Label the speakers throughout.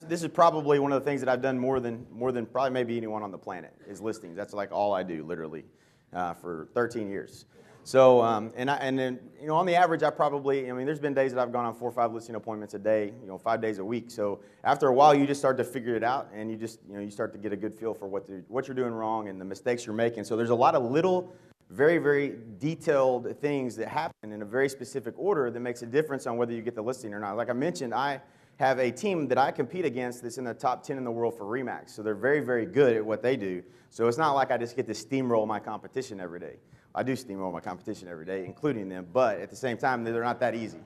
Speaker 1: this is probably one of the things that I've done more than probably maybe anyone on the planet is listings. That's like all I do, literally, for 13 years. So, and then, you know, on the average, I mean, there's been days that I've gone on 4 or 5 listing appointments a day, you know, 5 days a week. So after a while, you just start to figure it out, and you start to get a good feel for what you're doing wrong and the mistakes you're making. So there's a lot of little, very, very detailed things that happen in a very specific order that makes a difference on whether you get the listing or not. Like I mentioned, I have a team that I compete against that's in the top 10 in the world for RE/MAX. So they're very, very good at what they do. So it's not like I just get to steamroll my competition every day. I do steamroll my competition every day, including them, but at the same time, they're not that easy.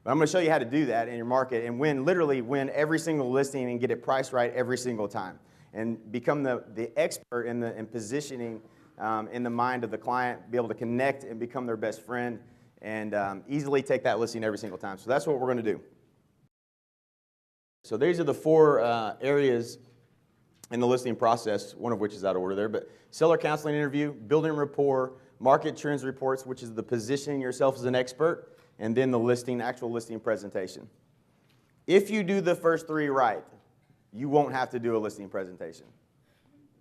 Speaker 1: But I'm going to show you how to do that in your market and literally win every single listing and get it priced right every single time and become the expert in positioning in the mind of the client, be able to connect and become their best friend and easily take that listing every single time. So that's what we're going to do. So these are the 4 areas in the listing process, one of which is out of order there, but seller counseling interview, building rapport, market trends reports, which is the positioning yourself as an expert, and then the actual listing presentation. If you do the first 3 right, you won't have to do a listing presentation.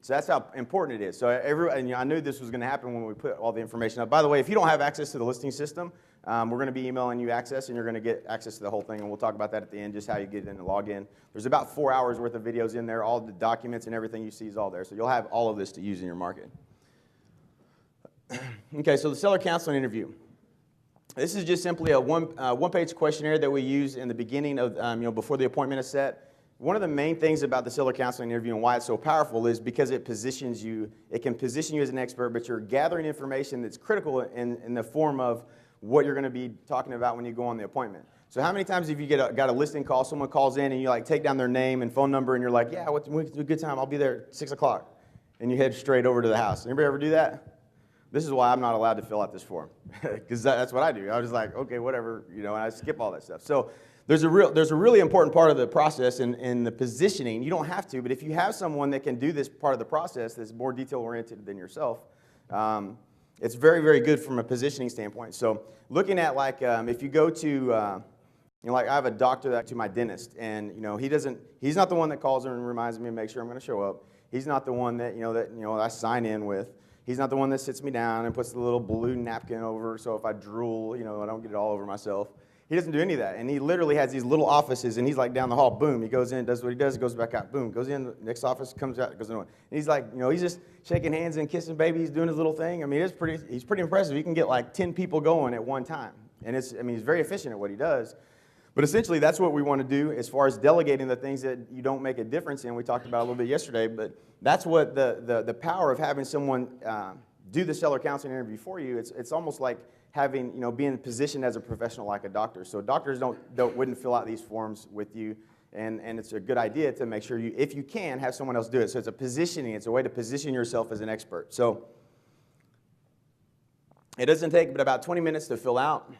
Speaker 1: So that's how important it is. So and I knew this was going to happen when we put all the information up. By the way, if you don't have access to the listing system, we're going to be emailing you access, and you're going to get access to the whole thing, and we'll talk about that at the end, just how you get in and log in. There's about 4 hours worth of videos in there. All the documents and everything you see is all there. So you'll have all of this to use in your market. Okay, so the seller counseling interview. This is just simply a one-page questionnaire that we use in the beginning of, before the appointment is set. One of the main things about the seller counseling interview and why it's so powerful is because it positions you. It can position you as an expert, but you're gathering information that's critical in the form of what you're going to be talking about when you go on the appointment. So how many times have you got a listing call, someone calls in and you like take down their name and phone number and you're like, yeah, what's a good time? I'll be there at 6 o'clock. And you head straight over to the house. Anybody ever do that? This is why I'm not allowed to fill out this form, because that's what I do. I was just like, okay, whatever, and I skip all that stuff. So there's a really important part of the process in the positioning. You don't have to, but if you have someone that can do this part of the process that's more detail-oriented than yourself, it's very, very good from a positioning standpoint. So looking at if you go to, like I have a doctor to my dentist, and he's not the one that calls and reminds me and makes sure I'm going to show up. He's not the one that I sign in with. He's not the one that sits me down and puts the little blue napkin over so if I drool, I don't get it all over myself. He doesn't do any of that. And he literally has these little offices, and he's like down the hall, boom, he goes in, does what he does, goes back out, boom, goes in, next office, comes out, goes in. And he's like, he's just shaking hands and kissing babies, doing his little thing. I mean, he's pretty impressive. He can get like 10 people going at one time. And he's very efficient at what he does. But essentially, that's what we want to do as far as delegating the things that you don't make a difference in. We talked about a little bit yesterday, but that's what the power of having someone do the seller counseling interview for you. It's almost like having, being positioned as a professional like a doctor. So doctors wouldn't fill out these forms with you, and it's a good idea to make sure if you can, have someone else do it. So it's a positioning. It's a way to position yourself as an expert. So it doesn't take but about 20 minutes to fill out.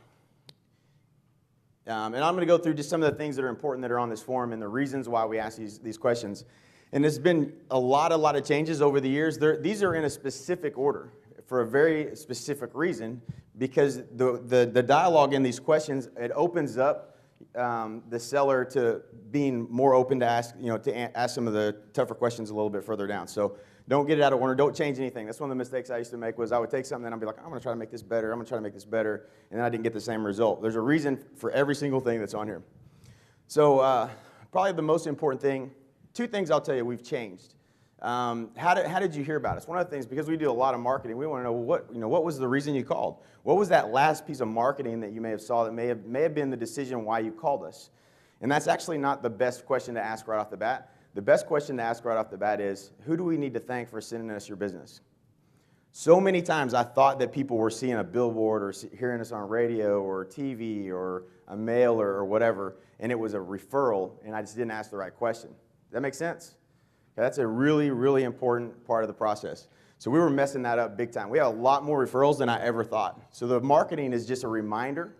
Speaker 1: And I'm going to go through just some of the things that are important that are on this form and the reasons why we ask these questions. And there's been a lot of changes over the years. These are in a specific order for a very specific reason, because the dialogue in these questions, it opens up the seller to being more open to ask some of the tougher questions a little bit further down. So don't get it out of order. Don't change anything. That's one of the mistakes I used to make was I would take something and I'd be like, I'm going to try to make this better. I'm going to try to make this better. And then I didn't get the same result. There's a reason for every single thing that's on here. So probably the most important thing, 2 things I'll tell you we've changed. How did you hear about us? One of the things, because we do a lot of marketing, we want to know what was the reason you called? What was that last piece of marketing that you may have saw that may have been the decision why you called us? And that's actually not the best question to ask right off the bat. The best question to ask right off the bat is, who do we need to thank for sending us your business? So many times I thought that people were seeing a billboard or hearing us on radio or TV or a mailer or whatever, and it was a referral, and I just didn't ask the right question. Does that make sense? That's a really, really important part of the process. So we were messing that up big time. We have a lot more referrals than I ever thought. So the marketing is just a reminder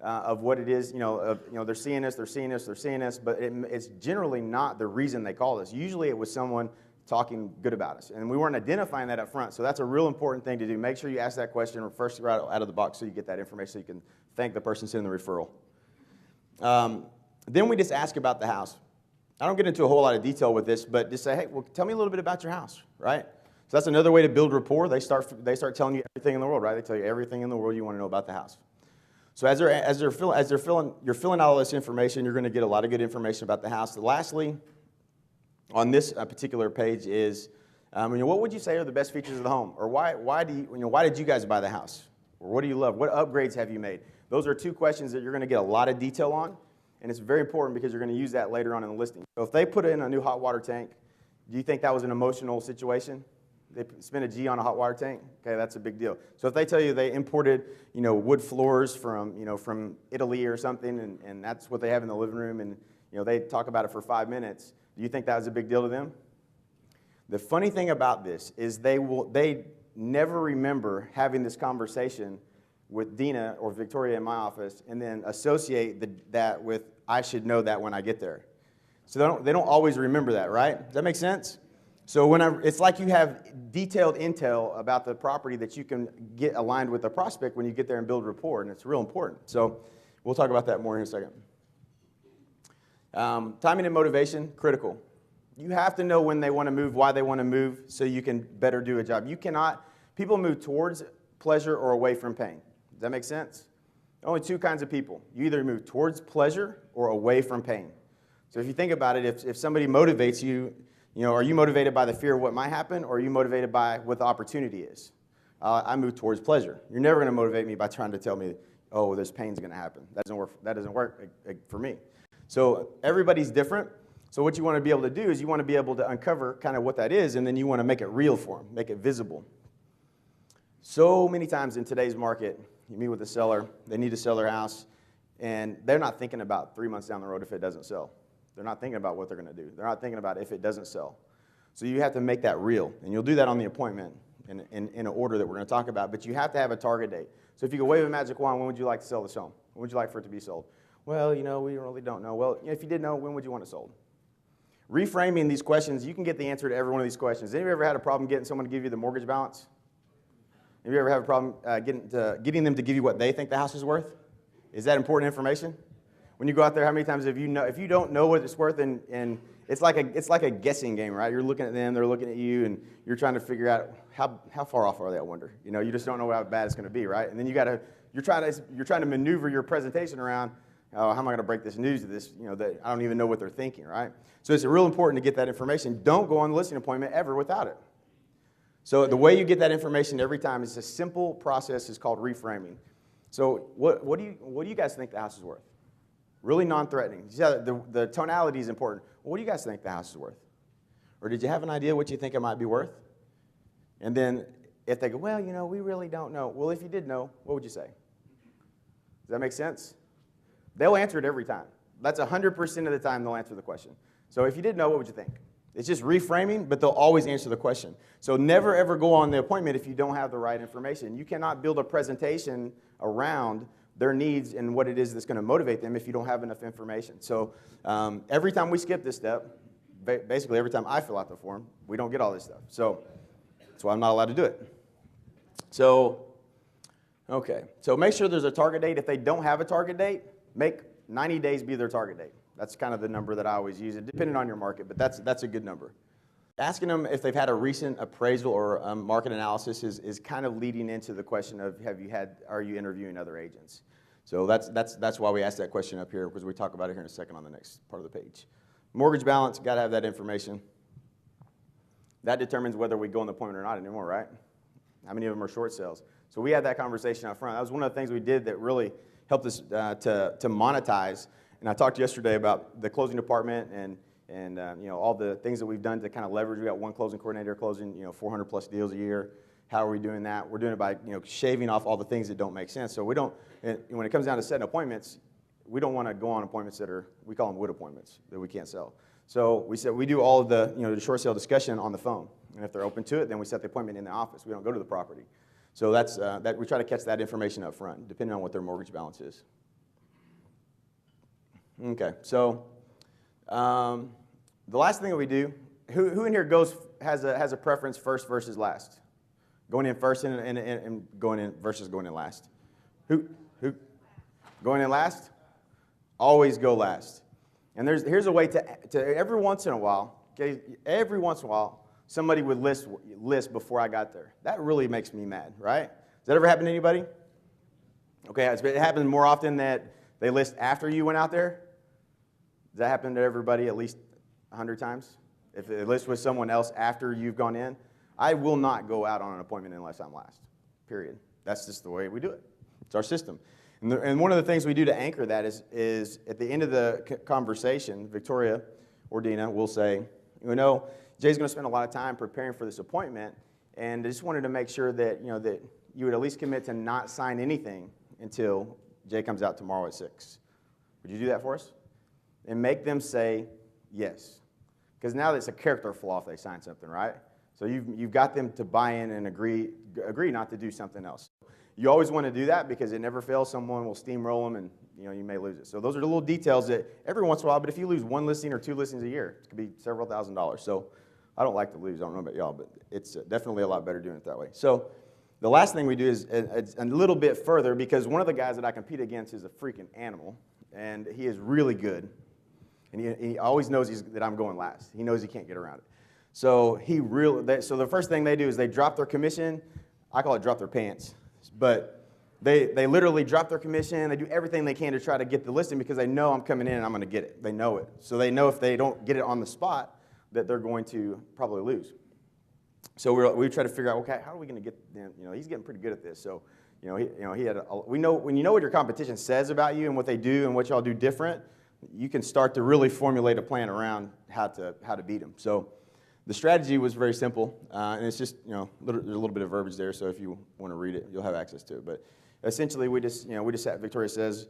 Speaker 1: of what it is. They're seeing us, they're seeing us, they're seeing us, but it's generally not the reason they called us. Usually it was someone talking good about us, and we weren't identifying that up front. So that's a real important thing to do. Make sure you ask that question first right out of the box so you get that information so you can thank the person sending the referral. Then we just ask about the house. I don't get into a whole lot of detail with this, but just say, hey, well, tell me a little bit about your house, right? So that's another way to build rapport. They start telling you everything in the world, right? They tell you everything in the world you want to know about the house. So you're filling out all this information, you're going to get a lot of good information about the house. Lastly, on this particular page is, what would you say are the best features of the home, or why did you guys buy the house, or what do you love? What upgrades have you made? Those are two questions that you're going to get a lot of detail on, and it's very important because you're going to use that later on in the listing. So if they put in a new hot water tank, do you think that was an emotional situation? They spent a G on a hot water tank. Okay, that's a big deal. So if they tell you they imported, wood floors from Italy or something, and that's what they have in the living room, and they talk about it for 5 minutes, do you think that was a big deal to them? The funny thing about this is they never remember having this conversation with Dina or Victoria in my office, and then associate that with I should know that when I get there. So they don't always remember that, right? Does that make sense? So it's like you have detailed intel about the property that you can get aligned with the prospect when you get there and build rapport, and it's real important. So we'll talk about that more in a second. Timing and motivation, critical. You have to know when they want to move, why they want to move, so you can better do a job. People move towards pleasure or away from pain. Does that make sense? Only two kinds of people. You either move towards pleasure or away from pain. So if you think about it, if somebody motivates you, are you motivated by the fear of what might happen, or are you motivated by what the opportunity is? I move towards pleasure. You're never going to motivate me by trying to tell me, oh, this pain's going to happen. That doesn't work for me. So everybody's different. So what you want to be able to do is you want to be able to uncover kind of what that is, and then you want to make it real for them, make it visible. So many times in today's market, you meet with a seller, they need to sell their house, and they're not thinking about 3 months down the road if it doesn't sell. They're not thinking about what they're going to do. They're not thinking about if it doesn't sell. So you have to make that real, and you'll do that on the appointment in an order that we're going to talk about, but you have to have a target date. So if you could wave a magic wand, when would you like to sell this home? When would you like for it to be sold? Well, we really don't know. Well, if you did know, when would you want it sold? Reframing these questions, you can get the answer to every one of these questions. Have you ever had a problem getting someone to give you the mortgage balance? Have you ever had a problem getting them to give you what they think the house is worth? Is that important information? When you go out there, how many times if you don't know what it's worth, and it's like a guessing game, right? You're looking at them, they're looking at you, and you're trying to figure out how far off are they, I wonder. You just don't know how bad it's going to be, right? And then you're trying to maneuver your presentation around, oh, how am I going to break this news to this, that I don't even know what they're thinking, right? So it's real important to get that information. Don't go on the listing appointment ever without it. So the way you get that information every time is a simple process. It's called reframing. So what do you guys think the house is worth? Really non-threatening. Yeah, the tonality is important. Well, what do you guys think the house is worth? Or did you have an idea what you think it might be worth? And then if they go, well, we really don't know. Well, if you did know, what would you say? Does that make sense? They'll answer it every time. That's 100% of the time they'll answer the question. So if you did know, what would you think? It's just reframing, but they'll always answer the question. So never, ever go on the appointment if you don't have the right information. You cannot build a presentation around their needs and what it is that's going to motivate them if you don't have enough information. So every time we skip this step, basically every time I fill out the form, we don't get all this stuff. So that's why I'm not allowed to do it. So, okay. So make sure there's a target date. If they don't have a target date, make 90 days be their target date. That's kind of the number that I always use, depending on your market, but that's a good number. Asking them if they've had a recent appraisal or market analysis is kind of leading into the question of are you interviewing other agents? So that's why we ask that question up here, because we talk about it here in a second on the next part of the page. Mortgage balance, got to have that information. That determines whether we go on the appointment or not anymore, right? How many of them are short sales? So we had that conversation up front. That was one of the things we did that really helped us to monetize. And I talked yesterday about the closing department and all the things that we've done to kind of leverage. We got one closing coordinator closing 400 plus deals a year. How are we doing that? We're doing it by shaving off all the things that don't make sense. So we don't. When it comes down to setting appointments, we don't want to go on appointments we call them wood appointments that we can't sell. So we said we do all of the short sale discussion on the phone, and if they're open to it, then we set the appointment in the office. We don't go to the property. So that's that. We try to catch that information up front, depending on what their mortgage balance is. Okay, so the last thing that we do, who in here has a preference first versus last? Going in first and going in versus going in last? Who? Going in last? Always go last. And here's a way to every once in a while, okay, every once in a while, somebody would list before I got there. That really makes me mad, right? Does that ever happen to anybody? Okay, it happens more often that they list after you went out there. Does that happen to everybody at least 100 times? If they list with someone else after you've gone in, I will not go out on an appointment unless I'm last, period. That's just the way we do it. It's our system. And one of the things we do to anchor that is at the end of the conversation, Victoria or Dina will say, Jay's going to spend a lot of time preparing for this appointment, and I just wanted to make sure that, that you would at least commit to not sign anything until Jay comes out tomorrow at 6. Would you do that for us? And make them say yes. Because now it's a character flaw if they sign something, right? So you've got them to buy in and agree not to do something else. You always want to do that because it never fails. Someone will steamroll them and you may lose it. So those are the little details that every once in a while, but if you lose one listing or 2 listings a year, it could be several $1,000s. So I don't like to lose. I don't know about y'all, but it's definitely a lot better doing it that way. So the last thing we do is a little bit further, because one of the guys that I compete against is a freaking animal, and he is really good. And he always knows that I'm going last. He knows he can't get around it. So so the first thing they do is they drop their commission. I call it drop their pants. But they literally drop their commission. They do everything they can to try to get the listing because they know I'm coming in and I'm going to get it. They know it. So they know if they don't get it on the spot that they're going to probably lose. So we try to figure out, okay, how are we going to get them? He's getting pretty good at this. So he had we know when you know what your competition says about you and what they do and what y'all do different, you can start to really formulate a plan around how to beat them. So the strategy was very simple, and it's just there's a little bit of verbiage there. So if you want to read it, you'll have access to it. But essentially, we just Victoria says,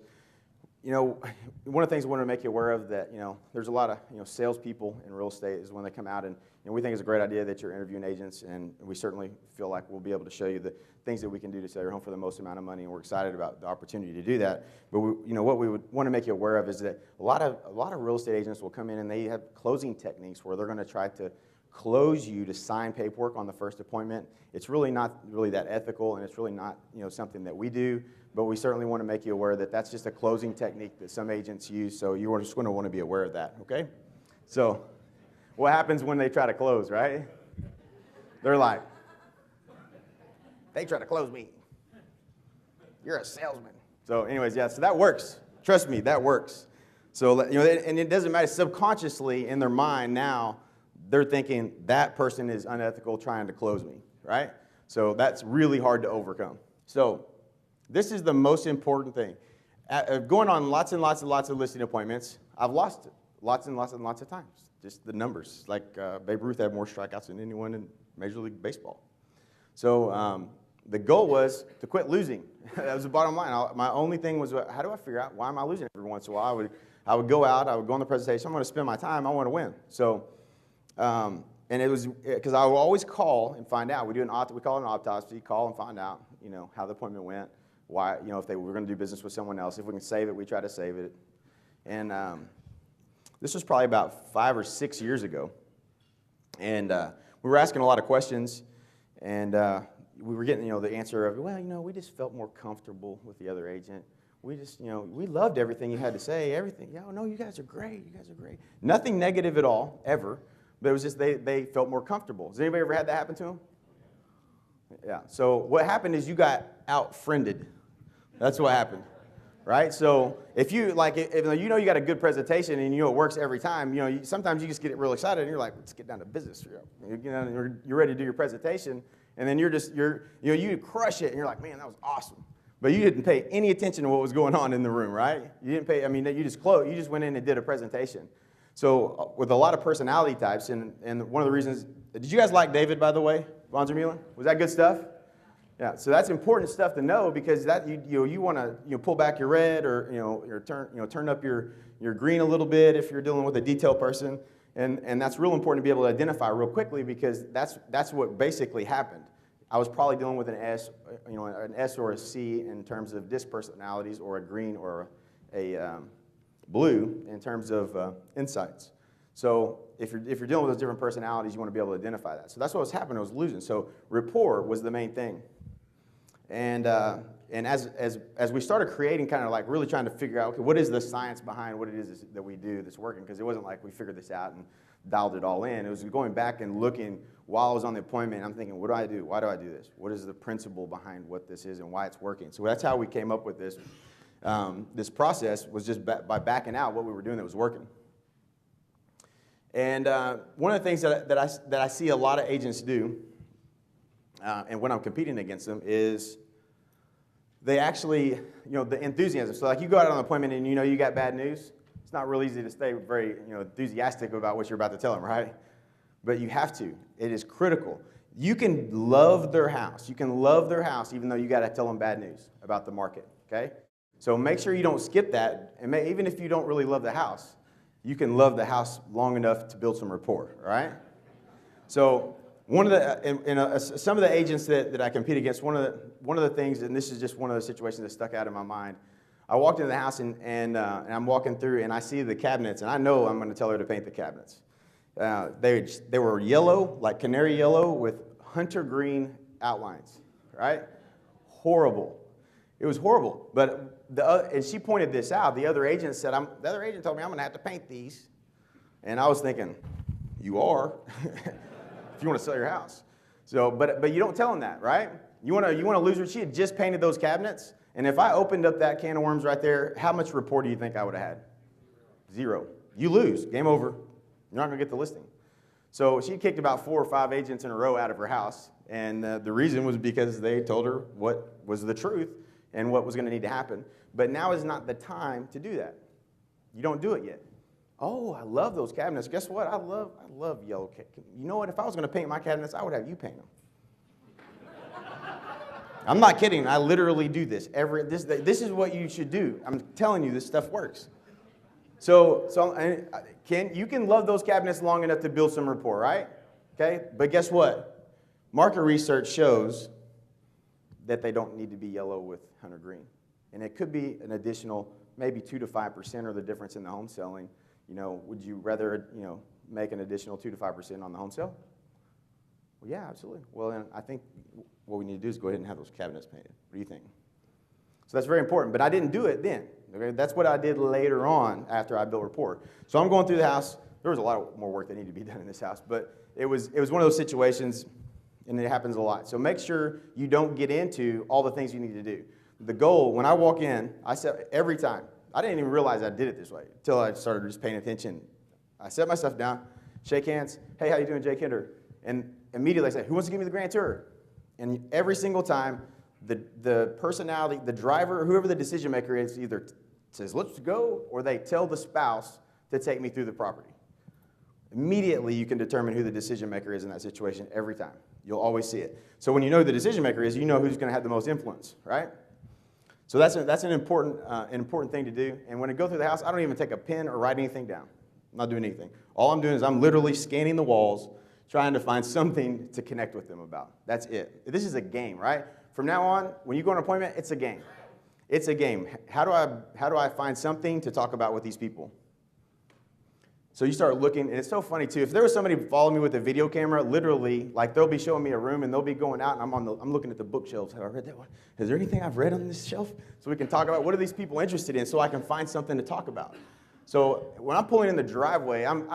Speaker 1: one of the things we want to make you aware of that there's a lot of salespeople in real estate is when they come out and we think it's a great idea that you're interviewing agents, and we certainly feel like we'll be able to show you the things that we can do to sell your home for the most amount of money, and we're excited about the opportunity to do that. But what we would want to make you aware of is that a lot of real estate agents will come in and they have closing techniques where they're going to try to close you to sign paperwork on the first appointment. It's really not really that ethical, and it's really not something that we do. But we certainly want to make you aware that that's just a closing technique that some agents use. So you're just going to want to be aware of that. Okay? So what happens when they try to close, right? They're like, they try to close me. You're a salesman. So anyways, yeah, so that works. Trust me, that works. So, and it doesn't matter. Subconsciously in their mind now, they're thinking that person is unethical trying to close me, right? So that's really hard to overcome. So this is the most important thing. Going on lots and lots and lots of listing appointments, I've lost it lots and lots and lots of times. Just the numbers. Like Babe Ruth had more strikeouts than anyone in Major League Baseball. So the goal was to quit losing. That was the bottom line. My only thing was, how do I figure out why am I losing every once in a while? I would go out, I would go on the presentation, I'm going to spend my time, I want to win. So, and it was, because I would always call and find out. We call it an autopsy, call and find out, how the appointment went, why, if they were going to do business with someone else. If we can save it, we try to save it. And this was probably about 5 or 6 years ago. And we were asking a lot of questions, and we were getting, the answer of, we just felt more comfortable with the other agent. We just, we loved everything you had to say, everything. No, you guys are great. You guys are great. Nothing negative at all, ever. But it was just they felt more comfortable. Has anybody ever had that happen to them? Yeah. So what happened is you got outfriended. That's what happened, right? So if you if you got a good presentation and it works every time, sometimes you just get real excited and you're like, let's get down to business. You're ready to do your presentation, and then you crush it and you're like, man, that was awesome. But you didn't pay any attention to what was going on in the room, right? You didn't pay. You just closed. You just went in and did a presentation. So with a lot of personality types, and one of the reasons, did you guys like David, by the way, von der Meulen? Was that good stuff? Yeah. So that's important stuff to know, because that you want to pull back your red or turn up your green a little bit if you're dealing with a detail person, and that's real important to be able to identify real quickly, because that's what basically happened. I was probably dealing with an S or a C in terms of dispersonalities, or a green or a blue in terms of insights. So if you're dealing with those different personalities, you want to be able to identify that. So that's what was happening. I was losing. So rapport was the main thing. And And as we started creating, kind of like really trying to figure out, okay, what is the science behind what it is that we do that's working? Because it wasn't like we figured this out and dialed it all in. It was going back and looking while I was on the appointment. I'm thinking, what do I do? Why do I do this? What is the principle behind what this is and why it's working? So that's how we came up with this. This process was just by backing out what we were doing that was working. And one of the things that I see a lot of agents do, and when I'm competing against them, is they actually, the enthusiasm. So like you go out on an appointment and you got bad news. It's not real easy to stay very enthusiastic about what you're about to tell them, right? But you have to. It is critical. You can love their house. You can love their house even though you got to tell them bad news about the market, okay? So make sure you don't skip that. And even if you don't really love the house, you can love the house long enough to build some rapport, right? So one of the, some of the agents that I compete against, one of the things, and this is just one of the situations that stuck out in my mind, I walked into the house and I'm walking through and I see the cabinets and I know I'm going to tell her to paint the cabinets. They were yellow, like canary yellow with hunter green outlines, right? Horrible. It was horrible. But and she pointed this out. The other agent said, the other agent told me I'm going to have to paint these. And I was thinking, you are, if you want to sell your house. So, but you don't tell them that, right? You want to lose her. She had just painted those cabinets. And if I opened up that can of worms right there, how much rapport do you think I would have had? 0. You lose. Game over. You're not going to get the listing. So she kicked about 4 or 5 agents in a row out of her house. And the reason was because they told her what was the truth and what was going to need to happen. But now is not the time to do that. You don't do it yet. Oh, I love those cabinets. Guess what? I love yellow cabinets. You know what? If I was going to paint my cabinets, I would have you paint them. I'm not kidding. I literally do this. This is what you should do. I'm telling you, this stuff works. So you can love those cabinets long enough to build some rapport, right? Okay. But guess what? Market research shows that they don't need to be yellow with hunter green, and it could be an additional maybe 2 to 5% or the difference in the home selling. Would you rather make an additional 2 to 5% on the home sale? Well, yeah, absolutely. Well, then I think what we need to do is go ahead and have those cabinets painted. What do you think? So that's very important, but I didn't do it then. Okay? That's what I did later on after I built rapport. So I'm going through the house. There was a lot more work that needed to be done in this house, but it was one of those situations, and it happens a lot. So make sure you don't get into all the things you need to do. The goal, when I walk in, I set every time. I didn't even realize I did it this way until I started just paying attention. I set myself down, shake hands. Hey, how you doing, Jay Kinder? And immediately I say, who wants to give me the grand tour? And every single time, the personality, the driver, whoever the decision maker is, either says, let's go, or they tell the spouse to take me through the property. Immediately, you can determine who the decision maker is in that situation every time. You'll always see it. So when you know who the decision maker is, you know who's going to have the most influence, right? So that's an important thing to do. And when I go through the house, I don't even take a pen or write anything down. I'm not doing anything. All I'm doing is I'm literally scanning the walls, trying to find something to connect with them about. That's it. This is a game, right? From now on, when you go on an appointment, it's a game. It's a game. How do I find something to talk about with these people? So you start looking, and it's so funny too. If there was somebody following me with a video camera, literally, like they'll be showing me a room and they'll be going out, and I'm looking at the bookshelves. Have I read that one? Is there anything I've read on this shelf? So we can talk about what are these people interested in, so I can find something to talk about. So when I'm pulling in the driveway, I'm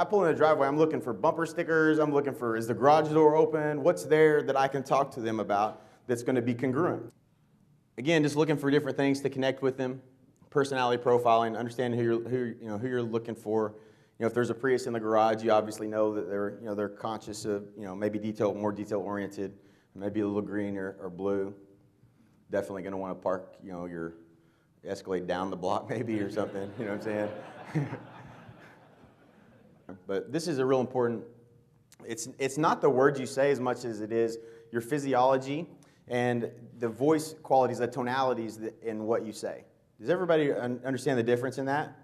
Speaker 1: looking for bumper stickers. I'm looking for, is the garage door open? What's there that I can talk to them about that's going to be congruent? Again, just looking for different things to connect with them. Personality profiling, understanding who you're looking for. If there's a Prius in the garage, you obviously know that they're conscious of maybe more detail oriented, maybe a little green or blue. Definitely going to want to park your Escalade down the block maybe or something. You know what I'm saying? But this is a real important. It's not the words you say as much as it is your physiology and the voice qualities, the tonalities in what you say. Does everybody understand the difference in that?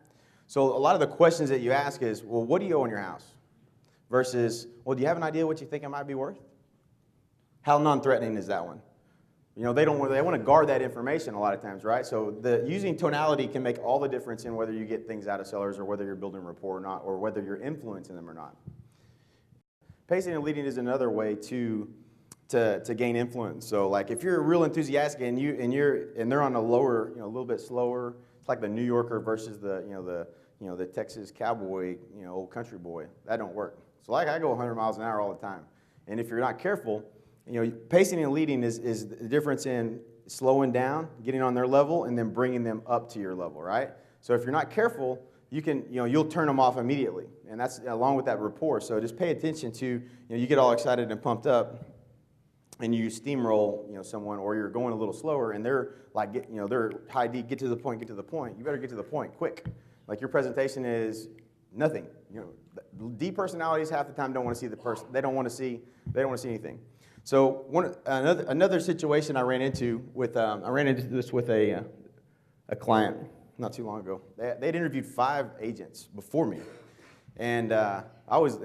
Speaker 1: So a lot of the questions that you ask is, well, what do you owe in your house? Versus, well, do you have an idea what you think it might be worth? How non-threatening is that one? They want to guard that information a lot of times, right? So using tonality can make all the difference in whether you get things out of sellers or whether you're building rapport or not, or whether you're influencing them or not. Pacing and leading is another way to to gain influence. So like if you're real enthusiastic and they're on a lower, a little bit slower, it's like the New Yorker versus the Texas cowboy, old country boy. That don't work. So like I go 100 miles an hour all the time. And if you're not careful, pacing and leading is the difference in slowing down, getting on their level, and then bringing them up to your level, right? So if you're not careful, you'll turn them off immediately. And that's along with that rapport. So just pay attention to, you get all excited and pumped up, and you steamroll, someone, or you're going a little slower, and they're like, they're high D, get to the point. You better get to the point quick. Like your presentation is nothing. D personalities half the time don't want to see the person. They don't want to see anything. So another situation I ran into this with a client not too long ago. They'd interviewed 5 agents before me, and I was,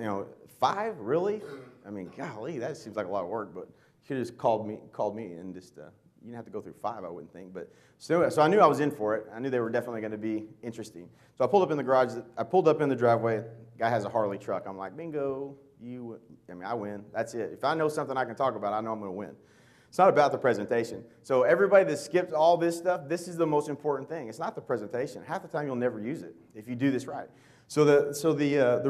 Speaker 1: 5 really? I mean, golly, that seems like a lot of work, but. You could have just called me and just, you didn't have to go through 5, I wouldn't think. But so I knew I was in for it. I knew they were definitely going to be interesting. So I pulled up in the garage. I pulled up in the driveway. Guy has a Harley truck. I'm like, bingo, I win. That's it. If I know something I can talk about, I know I'm going to win. It's not about the presentation. So everybody that skips all this stuff, this is the most important thing. It's not the presentation. Half the time you'll never use it if you do this right. So the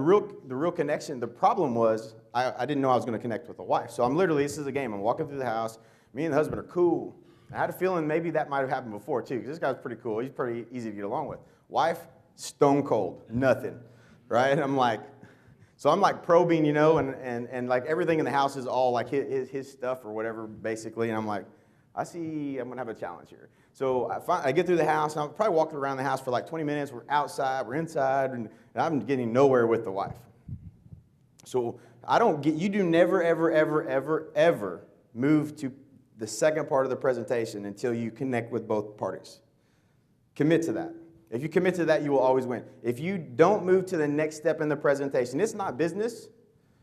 Speaker 1: real connection, the problem was I didn't know I was going to connect with the wife. So this is a game. I'm walking through the house. Me and the husband are cool. I had a feeling maybe that might have happened before too, because this guy's pretty cool. He's pretty easy to get along with. Wife, stone cold, nothing, right? I'm like probing, and like everything in the house is all like his stuff or whatever, basically. And I'm like, I see I'm going to have a challenge here. So I get through the house, and I'm probably walking around the house for like 20 minutes. We're outside, we're inside, and I'm getting nowhere with the wife. So you do never, ever, ever, ever, ever move to the second part of the presentation until you connect with both parties. Commit to that. If you commit to that, you will always win. If you don't move to the next step in the presentation, it's not business.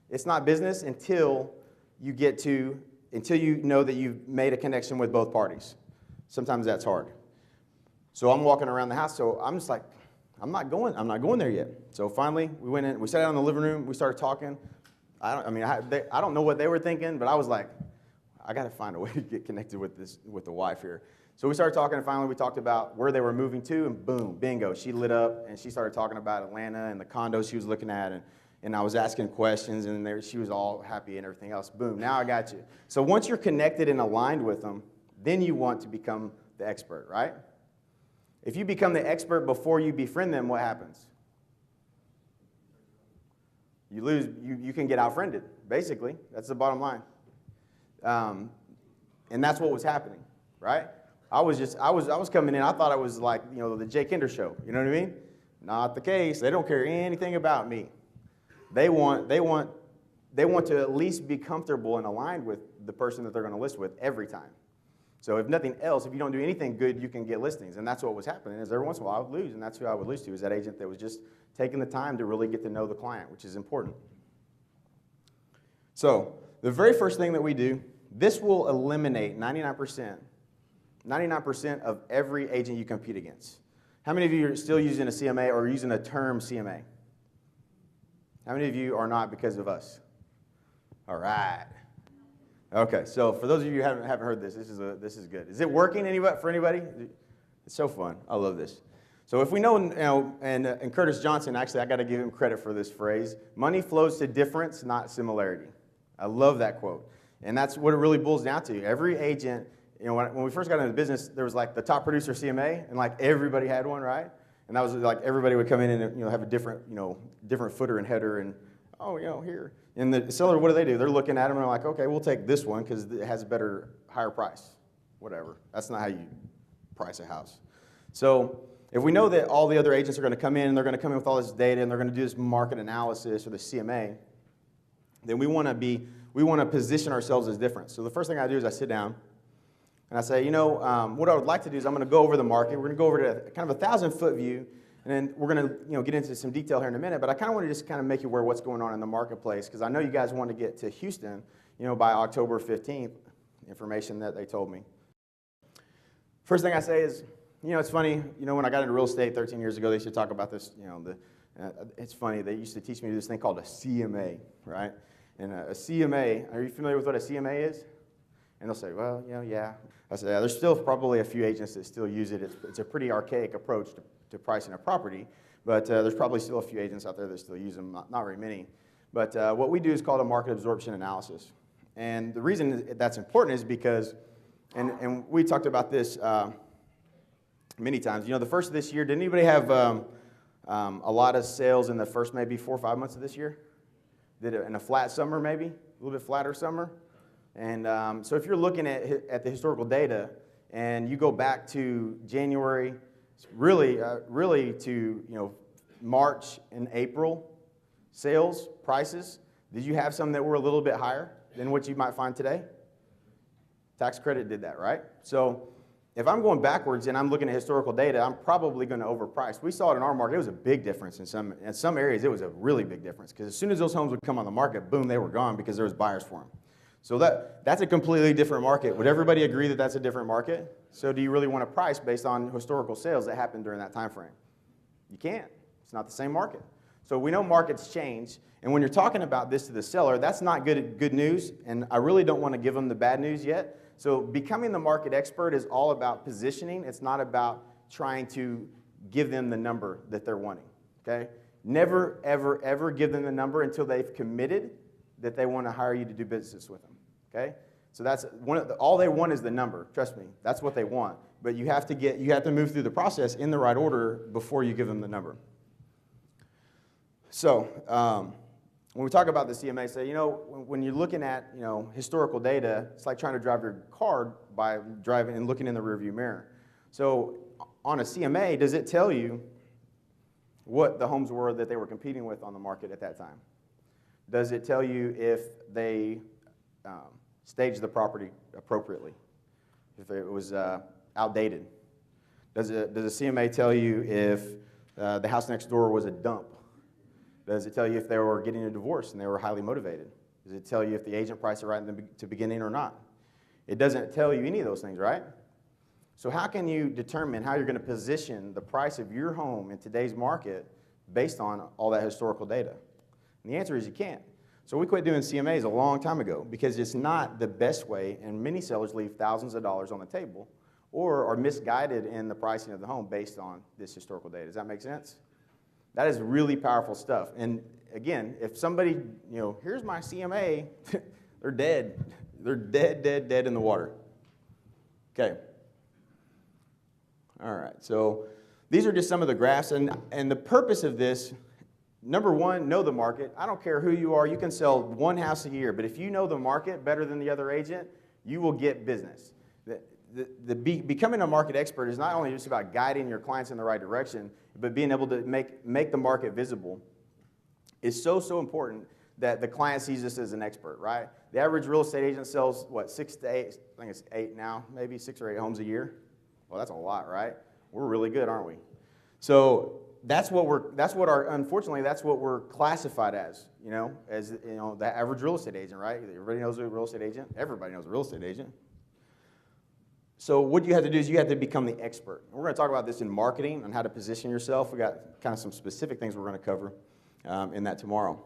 Speaker 1: It's not business until you know that you've made a connection with both parties. Sometimes that's hard. So I'm walking around the house, so I'm just like, I'm not going there yet. So finally, we went in, we sat down in the living room, we started talking. I don't know what they were thinking, but I was like, I got to find a way to get connected with the wife here. So we started talking, and finally we talked about where they were moving to, and boom, bingo, she lit up, and she started talking about Atlanta and the condos she was looking at, and I was asking questions, and she was all happy and everything else. Boom, now I got you. So once you're connected and aligned with them, then you want to become the expert, right? If you become the expert before you befriend them, what happens? You lose. You can get outfriended, basically. That's the bottom line. And that's what was happening, right? I was coming in. I thought it was like the Jay Kinder show. You know what I mean? Not the case. They don't care anything about me. They want to at least be comfortable and aligned with the person that they're going to list with every time. So if nothing else, if you don't do anything good, you can get listings. And that's what was happening. Is every once in a while I would lose, and that's who I would lose to, is that agent that was just taking the time to really get to know the client, which is important. So the very first thing that we do, this will eliminate 99% of every agent you compete against. How many of you are still using a CMA or using a term CMA? How many of you are not because of us? All right. Okay, so for those of you who haven't heard this, this is good. Is it working for anybody? It's so fun. I love this. So if we know, and Curtis Johnson, actually, I got to give him credit for this phrase. Money flows to difference, not similarity. I love that quote, and that's what it really boils down to. Every agent, when we first got into the business, there was like the top producer CMA, and like everybody had one, right? And that was like everybody would come in and have a different footer and header, and here. And the seller, what do? They're looking at them and they're like, okay, we'll take this one because it has a higher price. Whatever. That's not how you price a house. So if we know that all the other agents are going to come in and they're going to come in with all this data and they're going to do this market analysis or the CMA, then we want to position ourselves as different. So the first thing I do is I sit down and I say, what I would like to do is I'm going to go over the market. We're going to go over to kind of a 1,000-foot view. And then we're going to get into some detail here in a minute, but I kind of want to just kind of make you aware of what's going on in the marketplace, because I know you guys want to get to Houston, by October 15th, information that they told me. First thing I say is, it's funny, when I got into real estate 13 years ago, they used to talk about this, it's funny, they used to teach me this thing called a CMA, right? And a CMA, are you familiar with what a CMA is? And they'll say, well, yeah. I said, yeah, there's still probably a few agents that still use it. It's a pretty archaic approach to pricing a property, but there's probably still a few agents out there that still use them, not very many. But what we do is called a market absorption analysis. And the reason that's important is because, and we talked about this many times, the first of this year, did anybody have a lot of sales in the first maybe 4 or 5 months of this year? Did it in a flat summer maybe, a little bit flatter summer? And so if you're looking at the historical data and you go back to January, really to March and April sales prices, did you have some that were a little bit higher than what you might find today? Tax credit did that, right? So if I'm going backwards and I'm looking at historical data, I'm probably going to overprice. We saw it in our market. It was a big difference in some areas. It was a really big difference because as soon as those homes would come on the market, boom, they were gone because there was buyers for them. So that's a completely different market. Would everybody agree that that's a different market? So do you really want to price based on historical sales that happened during that time frame? You can't. It's not the same market. So we know markets change, and when you're talking about this to the seller, that's not good news, and I really don't want to give them the bad news yet. So becoming the market expert is all about positioning. It's not about trying to give them the number that they're wanting, okay? Never, ever, ever give them the number until they've committed that they want to hire you to do business with them, okay? So that's all they want is the number. Trust me, that's what they want. But you have to move through the process in the right order before you give them the number. So when we talk about the CMA, say, when you're looking at historical data, it's like trying to drive your car by driving and looking in the rearview mirror. So on a CMA, does it tell you what the homes were that they were competing with on the market at that time? Does it tell you if they staged the property appropriately, if it was outdated? Does the CMA tell you if the house next door was a dump? Does it tell you if they were getting a divorce and they were highly motivated? Does it tell you if the agent priced it right in the beginning or not? It doesn't tell you any of those things, right? So how can you determine how you're going to position the price of your home in today's market based on all that historical data? And the answer is you can't. So we quit doing CMAs a long time ago because it's not the best way, and many sellers leave thousands of dollars on the table or are misguided in the pricing of the home based on this historical data. Does that make sense? That is really powerful stuff. And again, if somebody, here's my CMA, they're dead. They're dead in the water. Okay. All right, so these are just some of the graphs, and the purpose of this, number one, know the market. I don't care who you are. You can sell one house a year, but if you know the market better than the other agent, you will get business. Becoming a market expert is not only just about guiding your clients in the right direction, but being able to make the market visible is so important that the client sees this as an expert, right? The average real estate agent sells, 6 to 8, I think it's 8 now, maybe 6 or 8 homes a year. Well, that's a lot, right? We're really good, aren't we? So unfortunately, that's what we're classified as the average real estate agent, right? Everybody knows a real estate agent. Everybody knows a real estate agent. So what you have to do is you have to become the expert. We're going to talk about this in marketing and how to position yourself. We got kind of some specific things we're going to cover in that tomorrow.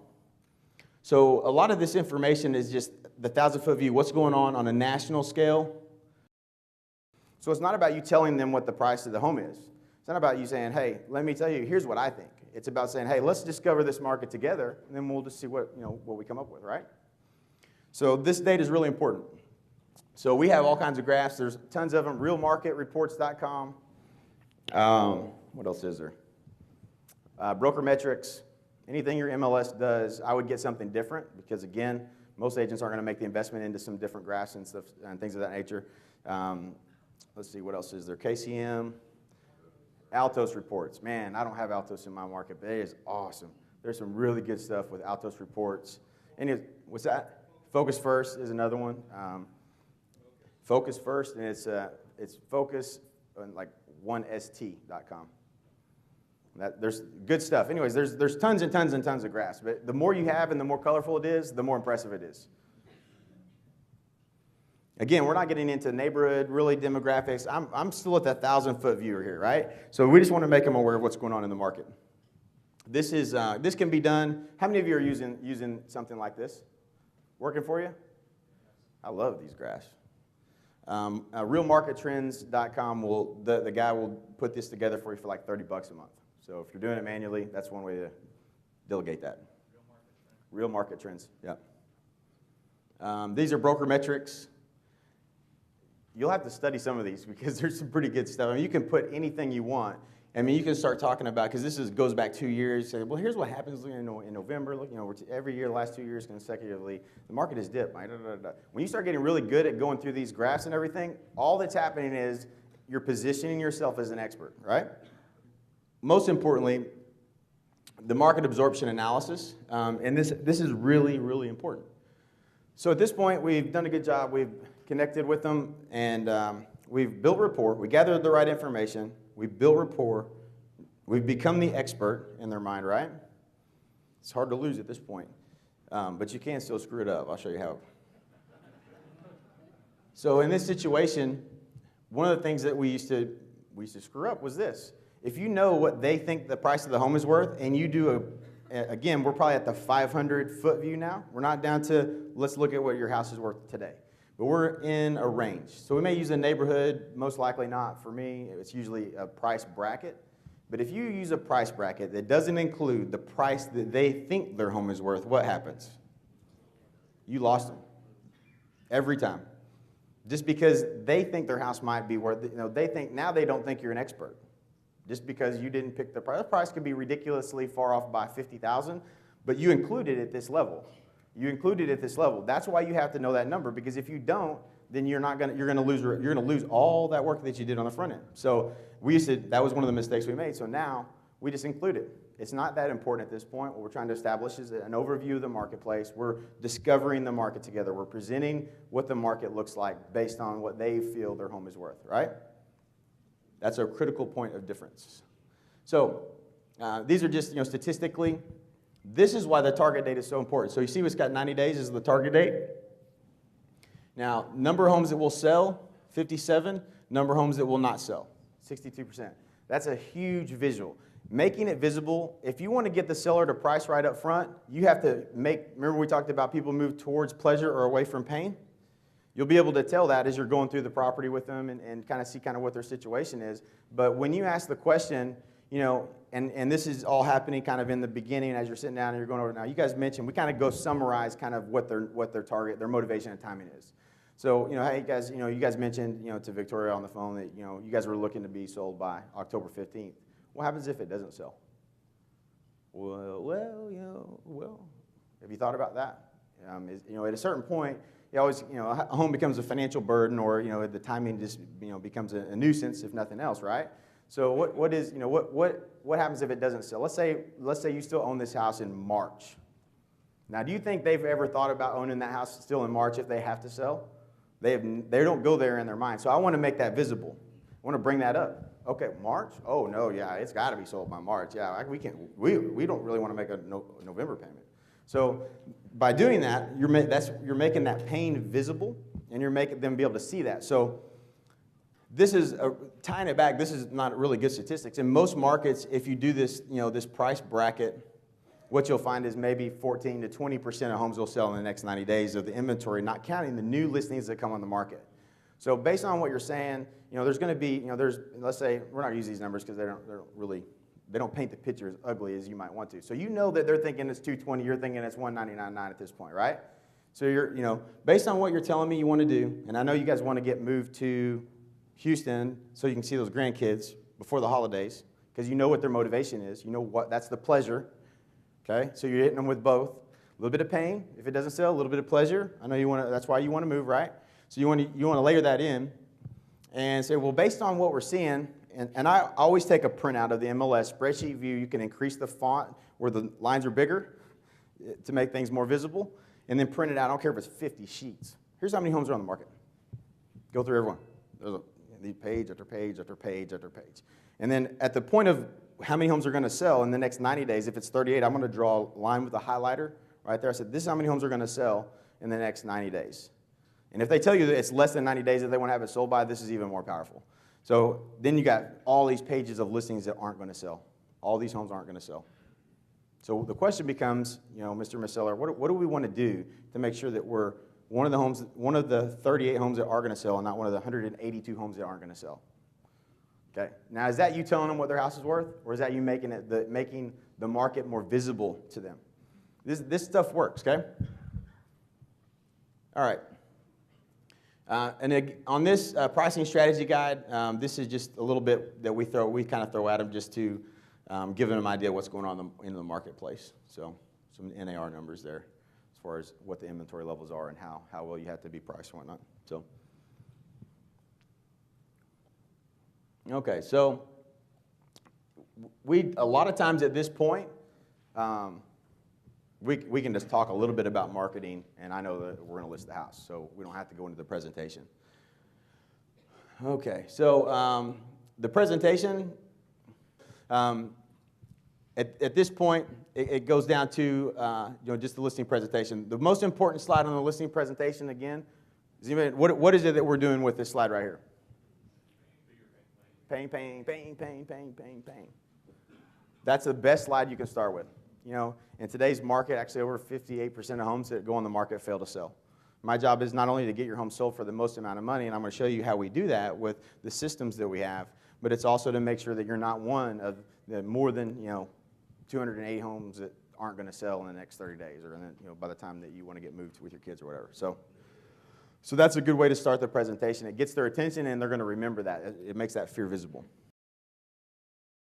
Speaker 1: So a lot of this information is just the 1,000-foot view, what's going on a national scale. So it's not about you telling them what the price of the home is. It's not about you saying, hey, let me tell you, here's what I think. It's about saying, hey, let's discover this market together, and then we'll just see what we come up with, right? So this data is really important. So we have all kinds of graphs. There's tons of them. Realmarketreports.com. What else is there? Broker metrics. Anything your MLS does, I would get something different because, again, most agents aren't going to make the investment into some different graphs and stuff and things of that nature. Let's see, what else is there? KCM. Altos reports. Man, I don't have Altos in my market, but it is awesome. There's some really good stuff with Altos reports. And what's that? Focus First is another one. Focus First, and it's focus on like 1st.com. There's good stuff. Anyways, there's tons and tons and tons of graphs, but the more you have and the more colorful it is, the more impressive it is. Again, we're not getting into neighborhood, really demographics. I'm still at that 1,000-foot view here, right? So we just want to make them aware of what's going on in the market. This can be done. How many of you are using something like this? Working for you? I love these graphs. Realmarkettrends.com the guy will put this together for you for like $30 a month. So if you're doing it manually, that's one way to delegate that. Real market trends, yeah. These are broker metrics. You'll have to study some of these because there's some pretty good stuff. I mean, you can put anything you want. I mean, you can start talking about, because this goes back 2 years. Say, well, here's what happens in November. Look, every year, the last 2 years consecutively, the market has dipped. When you start getting really good at going through these graphs and everything, all that's happening is you're positioning yourself as an expert, right? Most importantly, the market absorption analysis, and this is really, really important. So at this point, we've done a good job. We've connected with them, and we've built rapport. We gathered the right information. We've built rapport. We've become the expert in their mind, right? It's hard to lose at this point, but you can still screw it up. I'll show you how. So in this situation, one of the things that we used to screw up was this. If you know what they think the price of the home is worth, and you do again, we're probably at the 500-foot view now. We're not down to, let's look at what your house is worth today. But we're in a range. So we may use a neighborhood, most likely not. For me, it's usually a price bracket. But if you use a price bracket that doesn't include the price that they think their home is worth, what happens? You lost them. Every time. Just because they think their house might be worth, now they don't think you're an expert. Just because you didn't pick the price. The price could be ridiculously far off by $50,000, but you included it at this level. You included it at this level. That's why you have to know that number, because if you don't, then you're gonna lose all that work that you did on the front end. So that was one of the mistakes we made. So now we just include it. It's not that important at this point. What we're trying to establish is an overview of the marketplace. We're discovering the market together. We're presenting what the market looks like based on what they feel their home is worth, right? That's a critical point of difference. So these are just, statistically, this is why the target date is so important. So you see what's got 90 days is the target date. Now, number of homes that will sell, 57. Number of homes that will not sell, 62%. That's a huge visual. Making it visible, if you want to get the seller to price right up front, you have to remember we talked about people move towards pleasure or away from pain? You'll be able to tell that as you're going through the property with them and kind of see kind of what their situation is. But when you ask the question, and this is all happening kind of in the beginning as you're sitting down and you're going over it now. You guys mentioned, we kind of go summarize kind of what their target, their motivation and timing is. So, hey guys, you guys mentioned, to Victoria on the phone that, you guys were looking to be sold by October 15th. What happens if it doesn't sell? Well, have you thought about that? At a certain point, a home becomes a financial burden, or the timing just becomes a nuisance if nothing else, right? So what happens if it doesn't sell? Let's say you still own this house in March. Now, do you think they've ever thought about owning that house still in March if they have to sell? They don't go there in their mind. So I want to make that visible. I want to bring that up. Okay, March? Oh no, yeah, it's got to be sold by March. Yeah, we don't really want to make a November payment. So by doing that, you're making that pain visible, and you're making them be able to see that. So this is tying it back. This is not really good statistics. In most markets, if you do this, this price bracket, what you'll find is maybe 14 to 20% of homes will sell in the next 90 days of the inventory, not counting the new listings that come on the market. So based on what you're saying, there's going to be, let's say, we're not going to use these numbers because they don't paint the picture as ugly as you might want to. So that they're thinking it's 220, you're thinking it's 199.9 at this point, right? So you're, based on what you're telling me you want to do, and I know you guys want to get moved to Houston so you can see those grandkids before the holidays, because you know what their motivation is. You know what, that's the pleasure, okay? So you're hitting them with both. A little bit of pain if it doesn't sell, a little bit of pleasure. I know that's why you want to move, right? So you want to layer that in and say, well, based on what we're seeing, and I always take a printout of the MLS spreadsheet view. You can increase the font where the lines are bigger to make things more visible, and then print it out. I don't care if it's 50 sheets. Here's how many homes are on the market. Go through everyone. There's page after page after page after page. And then at the point of how many homes are going to sell in the next 90 days, if it's 38, I'm going to draw a line with a highlighter right there. I said, this is how many homes are going to sell in the next 90 days. And if they tell you that it's less than 90 days that they want to have it sold by, this is even more powerful. So then you got all these pages of listings that aren't going to sell. All these homes aren't going to sell. So the question becomes, Mr. Miss Seller, what do we want to do to make sure that we're one of the 38 homes that are going to sell and not one of the 182 homes that aren't going to sell. Okay. Now, is that you telling them what their house is worth, or is that you making the market more visible to them? This stuff works, okay? All right. On this pricing strategy guide, this is just a little bit that we kind of throw at them just to give them an idea of what's going on in the marketplace. So some NAR numbers there as far as what the inventory levels are and how well you have to be priced and whatnot. So, okay, so a lot of times at this point, we can just talk a little bit about marketing, and I know that we're going to list the house, so we don't have to go into the presentation. Okay, so the presentation, at this point, it goes down to just the listing presentation. The most important slide on the listing presentation, again, is what is it that we're doing with this slide right here? Pain, pain, pain, pain, pain, pain, pain. That's the best slide you can start with. In today's market, actually over 58% of homes that go on the market fail to sell. My job is not only to get your home sold for the most amount of money, and I'm going to show you how we do that with the systems that we have, but it's also to make sure that you're not one of the more than 208 homes that aren't going to sell in the next 30 days, or by the time that you want to get moved with your kids or whatever. So that's a good way to start the presentation. It gets their attention, and they're going to remember that. It makes that fear visible.